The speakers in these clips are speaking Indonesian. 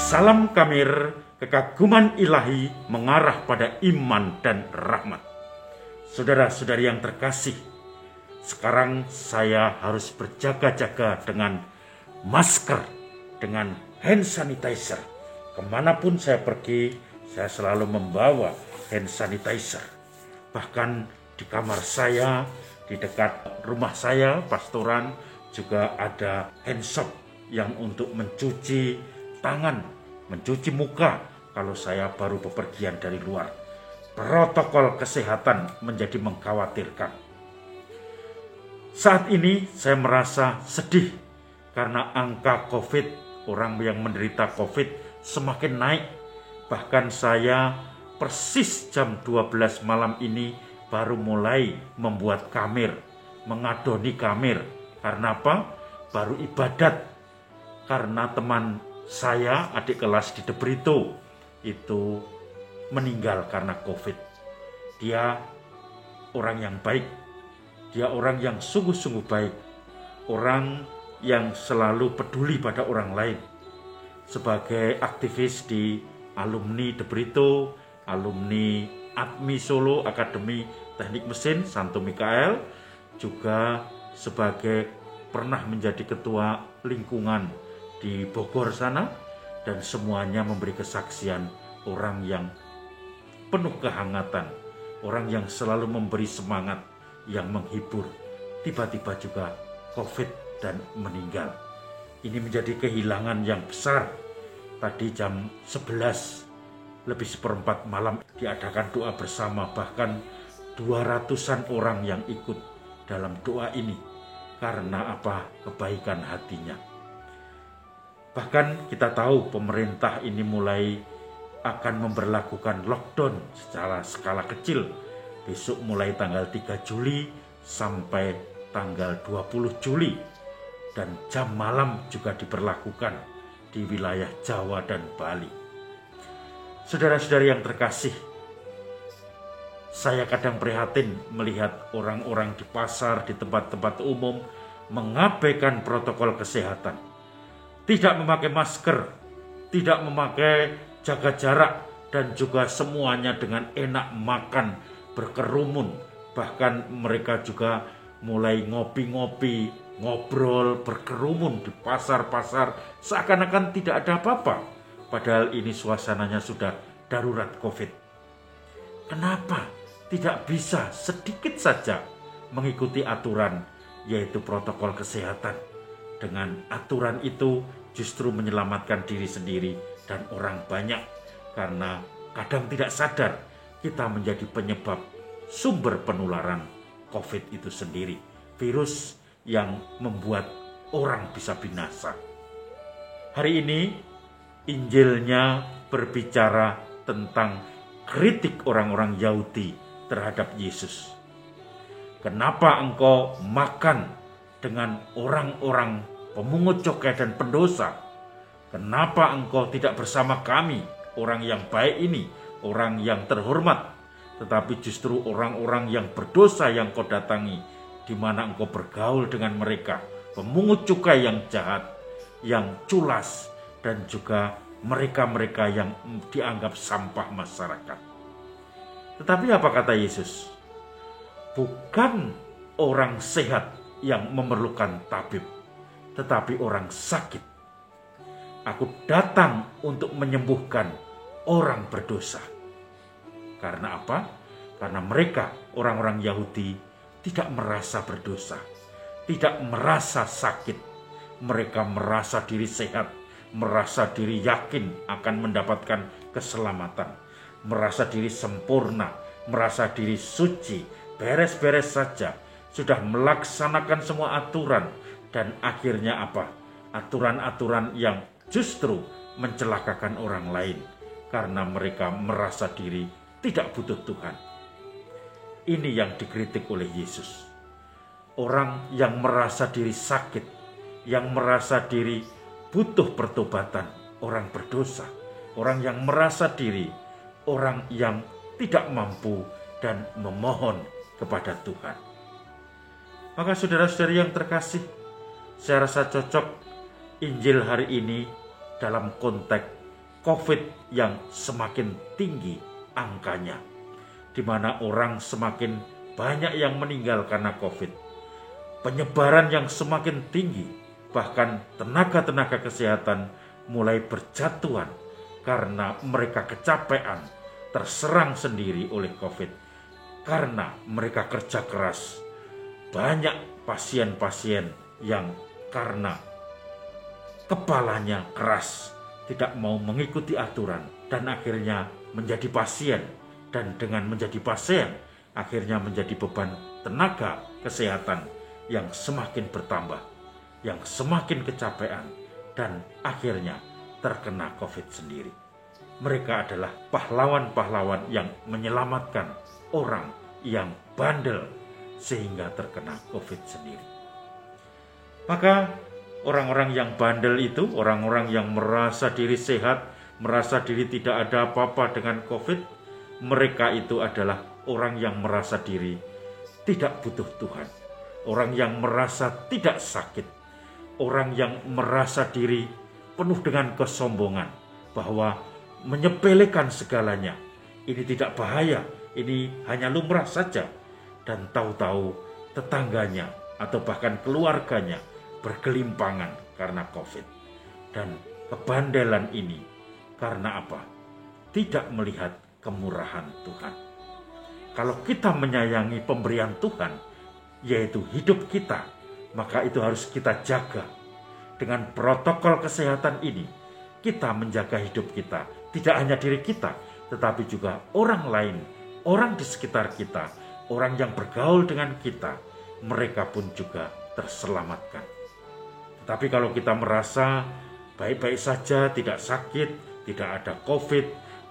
Salam Kamir, kekaguman ilahi mengarah pada iman dan rahmat. Saudara-saudari yang terkasih, sekarang saya harus berjaga-jaga dengan masker, dengan hand sanitizer. Kemanapun saya pergi, saya selalu membawa hand sanitizer. Bahkan di kamar saya, di dekat rumah saya, pastoran, juga ada hand soap yang untuk mencuci tangan, mencuci muka kalau saya baru bepergian dari luar. Protokol kesehatan menjadi mengkhawatirkan. Saat ini saya merasa sedih karena angka COVID, orang yang menderita COVID semakin naik. Bahkan saya persis jam 12 malam ini baru mulai membuat kamir, mengadoni kamir. Karena apa? Baru ibadat. Karena teman saya, adik kelas di Debrito, itu meninggal karena COVID. Dia orang yang baik. Dia orang yang sungguh-sungguh baik. Orang yang selalu peduli pada orang lain. Sebagai aktivis di alumni Debrito, alumni ATMI Solo, Akademi Teknik Mesin Santo Mikael, juga sebagai pernah menjadi ketua lingkungan di Bogor sana, dan semuanya memberi kesaksian orang yang penuh kehangatan, orang yang selalu memberi semangat, yang menghibur. Tiba-tiba juga COVID dan meninggal. Ini menjadi kehilangan yang besar. Tadi jam 11 lebih seperempat malam diadakan doa bersama, bahkan 200-an orang yang ikut dalam doa ini. Karena apa? Kebaikan hatinya. Bahkan kita tahu pemerintah ini mulai akan memberlakukan lockdown secara skala kecil. Besok mulai tanggal 3 Juli sampai tanggal 20 Juli. Dan jam malam juga diberlakukan di wilayah Jawa dan Bali. Saudara-saudari yang terkasih, saya kadang prihatin melihat orang-orang di pasar, di tempat-tempat umum mengabaikan protokol kesehatan. Tidak memakai masker, tidak memakai jaga jarak, dan juga semuanya dengan enak makan, berkerumun. Bahkan mereka juga mulai ngopi-ngopi, ngobrol, berkerumun di pasar-pasar, seakan-akan tidak ada apa-apa. Padahal ini suasananya sudah darurat COVID. Kenapa tidak bisa sedikit saja mengikuti aturan, yaitu protokol kesehatan? Dengan aturan itu justru menyelamatkan diri sendiri dan orang banyak, karena kadang tidak sadar kita menjadi penyebab sumber penularan COVID itu sendiri, virus yang membuat orang bisa binasa. Hari ini Injilnya berbicara tentang kritik orang-orang Yahudi terhadap Yesus. Kenapa engkau makan dengan orang-orang pemungut cukai dan pendosa? Kenapa engkau tidak bersama kami, orang yang baik ini, orang yang terhormat, tetapi justru orang-orang yang berdosa yang kau datangi, di mana engkau bergaul dengan mereka, pemungut cukai yang jahat, yang culas, dan juga mereka-mereka yang dianggap sampah masyarakat. Tetapi apa kata Yesus? Bukan orang sehat yang memerlukan tabib, tetapi orang sakit. Aku datang untuk menyembuhkan orang berdosa. Karena apa? Karena mereka, orang-orang Yahudi, tidak merasa berdosa, tidak merasa sakit. Mereka merasa diri sehat, merasa diri yakin akan mendapatkan keselamatan, merasa diri sempurna, merasa diri suci, beres-beres saja, sudah melaksanakan semua aturan, dan akhirnya apa? Aturan-aturan yang justru mencelakakan orang lain, karena mereka merasa diri tidak butuh Tuhan. Ini yang dikritik oleh Yesus. Orang yang merasa diri sakit, yang merasa diri butuh pertobatan, orang berdosa, orang yang merasa diri orang yang tidak mampu dan memohon kepada Tuhan. Maka saudara-saudari yang terkasih, saya rasa cocok Injil hari ini dalam konteks COVID yang semakin tinggi angkanya, di mana orang semakin banyak yang meninggal karena COVID, penyebaran yang semakin tinggi, bahkan tenaga-tenaga kesehatan mulai berjatuhan karena mereka kecapean, terserang sendiri oleh COVID, karena mereka kerja keras. Banyak pasien-pasien yang karena kepalanya keras, tidak mau mengikuti aturan, dan akhirnya menjadi pasien. Dan dengan menjadi pasien, akhirnya menjadi beban tenaga kesehatan yang semakin bertambah, yang semakin kecapean, dan akhirnya terkena COVID sendiri. Mereka adalah pahlawan-pahlawan yang menyelamatkan orang yang bandel sehingga terkena COVID sendiri. Maka orang-orang yang bandel itu, orang-orang yang merasa diri sehat, merasa diri tidak ada apa-apa dengan COVID, mereka itu adalah orang yang merasa diri tidak butuh Tuhan, orang yang merasa tidak sakit, orang yang merasa diri penuh dengan kesombongan, bahwa menyepelekan segalanya, ini tidak bahaya, ini hanya lumrah saja. Dan tahu-tahu tetangganya atau bahkan keluarganya bergelimpangan karena COVID. Dan kebandelan ini karena apa? Tidak melihat kemurahan Tuhan. Kalau kita menyayangi pemberian Tuhan, yaitu hidup kita, maka itu harus kita jaga. Dengan protokol kesehatan ini, kita menjaga hidup kita. Tidak hanya diri kita, tetapi juga orang lain, orang di sekitar kita, orang yang bergaul dengan kita, mereka pun juga terselamatkan. Tapi kalau kita merasa baik-baik saja, tidak sakit, tidak ada COVID,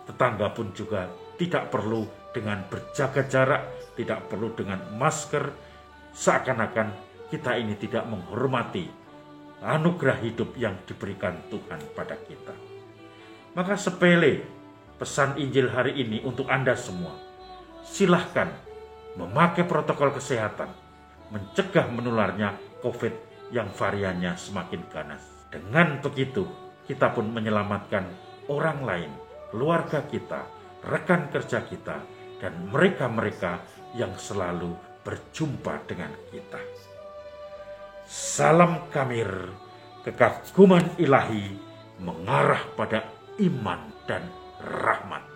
tetangga pun juga tidak perlu dengan berjaga jarak, tidak perlu dengan masker, seakan-akan kita ini tidak menghormati anugerah hidup yang diberikan Tuhan pada kita. Maka sepele pesan Injil hari ini untuk Anda semua. Silahkan memakai protokol kesehatan, mencegah menularnya COVID yang variannya semakin ganas. Dengan begitu, kita pun menyelamatkan orang lain, keluarga kita, rekan kerja kita, dan mereka-mereka yang selalu berjumpa dengan kita. Salam Kamir, kekaguman ilahi mengarah pada iman dan rahmat.